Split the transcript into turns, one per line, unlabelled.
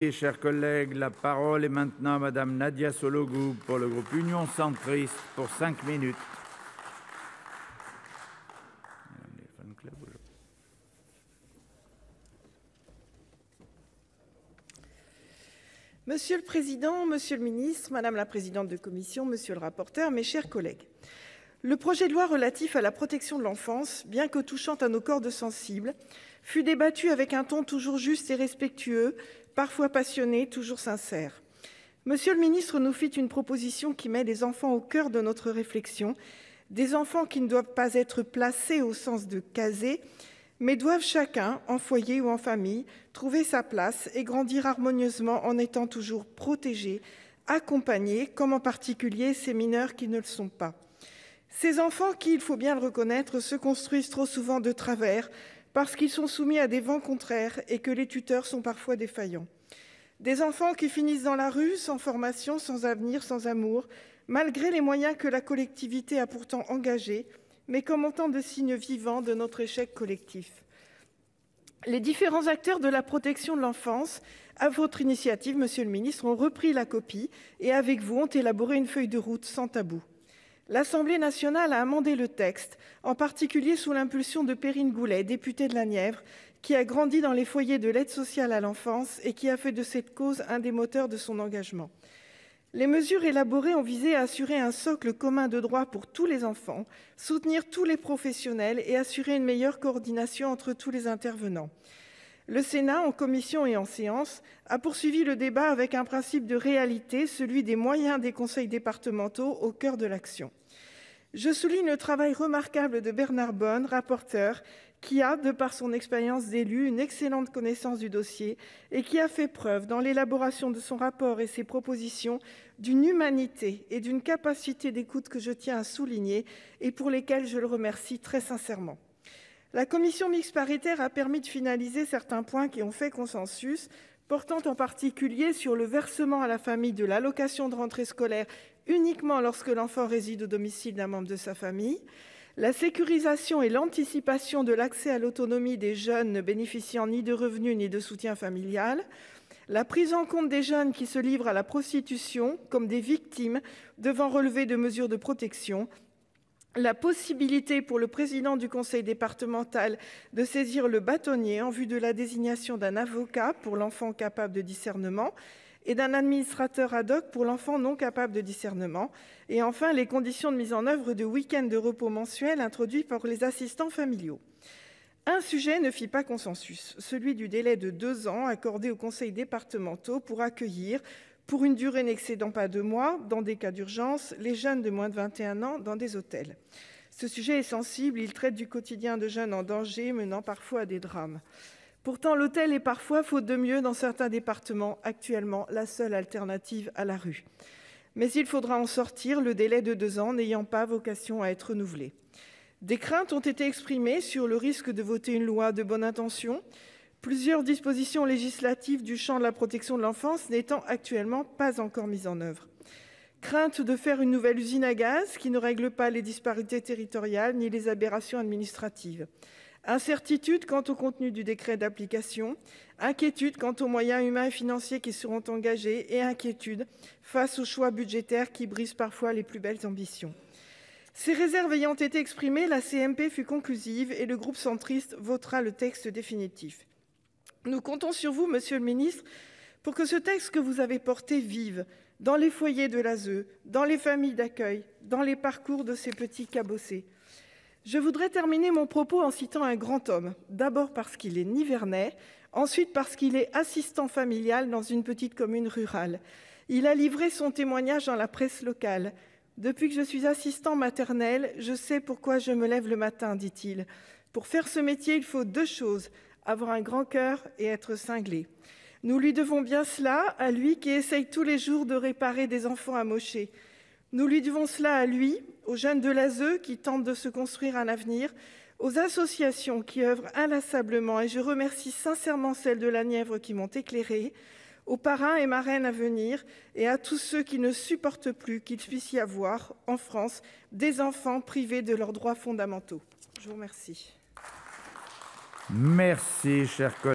Et chers collègues, la parole est maintenant à Madame Nadia Sollogoub pour le groupe Union centriste pour 5 minutes.
Monsieur le Président, Monsieur le Ministre, Madame la Présidente de Commission, Monsieur le rapporteur, mes chers collègues. Le projet de loi relatif à la protection de l'enfance, bien que touchant à nos cordes sensibles, fut débattu avec un ton toujours juste et respectueux, parfois passionné, toujours sincère. Monsieur le ministre nous fit une proposition qui met les enfants au cœur de notre réflexion, des enfants qui ne doivent pas être placés au sens de caser, mais doivent chacun, en foyer ou en famille, trouver sa place et grandir harmonieusement en étant toujours protégés, accompagnés, comme en particulier ces mineurs qui ne le sont pas. Ces enfants qui, il faut bien le reconnaître, se construisent trop souvent de travers parce qu'ils sont soumis à des vents contraires et que les tuteurs sont parfois défaillants. Des enfants qui finissent dans la rue, sans formation, sans avenir, sans amour, malgré les moyens que la collectivité a pourtant engagés, mais comme autant de signes vivants de notre échec collectif. Les différents acteurs de la protection de l'enfance, à votre initiative, Monsieur le ministre, ont repris la copie et avec vous ont élaboré une feuille de route sans tabou. L'Assemblée nationale a amendé le texte, en particulier sous l'impulsion de Perrine Goulet, députée de la Nièvre, qui a grandi dans les foyers de l'aide sociale à l'enfance et qui a fait de cette cause un des moteurs de son engagement. Les mesures élaborées ont visé à assurer un socle commun de droits pour tous les enfants, soutenir tous les professionnels et assurer une meilleure coordination entre tous les intervenants. Le Sénat, en commission et en séance, a poursuivi le débat avec un principe de réalité, celui des moyens des conseils départementaux au cœur de l'action. Je souligne le travail remarquable de Bernard Bonne, rapporteur, qui a, de par son expérience d'élu, une excellente connaissance du dossier et qui a fait preuve, dans l'élaboration de son rapport et ses propositions, d'une humanité et d'une capacité d'écoute que je tiens à souligner et pour lesquelles je le remercie très sincèrement. La commission mixte paritaire a permis de finaliser certains points qui ont fait consensus, portant en particulier sur le versement à la famille de l'allocation de rentrée scolaire uniquement lorsque l'enfant réside au domicile d'un membre de sa famille, la sécurisation et l'anticipation de l'accès à l'autonomie des jeunes ne bénéficiant ni de revenus ni de soutien familial, la prise en compte des jeunes qui se livrent à la prostitution comme des victimes devant relever de mesures de protection, la possibilité pour le président du conseil départemental de saisir le bâtonnier en vue de la désignation d'un avocat pour l'enfant capable de discernement et d'un administrateur ad hoc pour l'enfant non capable de discernement, et enfin les conditions de mise en œuvre de week-ends de repos mensuels introduits par les assistants familiaux. Un sujet ne fit pas consensus, celui du délai de 2 ans accordé aux conseils départementaux pour accueillir, pour une durée n'excédant pas 2 mois, dans des cas d'urgence, les jeunes de moins de 21 ans dans des hôtels. Ce sujet est sensible, il traite du quotidien de jeunes en danger, menant parfois à des drames. Pourtant, l'hôtel est parfois, faute de mieux, dans certains départements, actuellement la seule alternative à la rue. Mais il faudra en sortir, le délai de 2 ans n'ayant pas vocation à être renouvelé. Des craintes ont été exprimées sur le risque de voter une loi de bonne intention, plusieurs dispositions législatives du champ de la protection de l'enfance n'étant actuellement pas encore mises en œuvre. Crainte de faire une nouvelle usine à gaz qui ne règle pas les disparités territoriales ni les aberrations administratives. Incertitude quant au contenu du décret d'application, inquiétude quant aux moyens humains et financiers qui seront engagés et inquiétude face aux choix budgétaires qui brisent parfois les plus belles ambitions. Ces réserves ayant été exprimées, la CMP fut conclusive et le groupe centriste votera le texte définitif. Nous comptons sur vous, Monsieur le ministre, pour que ce texte que vous avez porté vive dans les foyers de l'ASE, dans les familles d'accueil, dans les parcours de ces petits cabossés. Je voudrais terminer mon propos en citant un grand homme, d'abord parce qu'il est nivernais, ensuite parce qu'il est assistant familial dans une petite commune rurale. Il a livré son témoignage dans la presse locale. « Depuis que je suis assistant maternel, je sais pourquoi je me lève le matin, dit-il. Pour faire ce métier, il faut 2 choses, avoir un grand cœur et être cinglé. Nous lui devons bien cela, à lui qui essaye tous les jours de réparer des enfants amochés. Nous lui devons cela à lui, aux jeunes de l'ASE qui tentent de se construire un avenir, aux associations qui œuvrent inlassablement, et je remercie sincèrement celles de la Nièvre qui m'ont éclairée, aux parrains et marraines à venir, et à tous ceux qui ne supportent plus qu'il puisse y avoir, en France, des enfants privés de leurs droits fondamentaux. Je vous remercie.
Merci, chers collègues.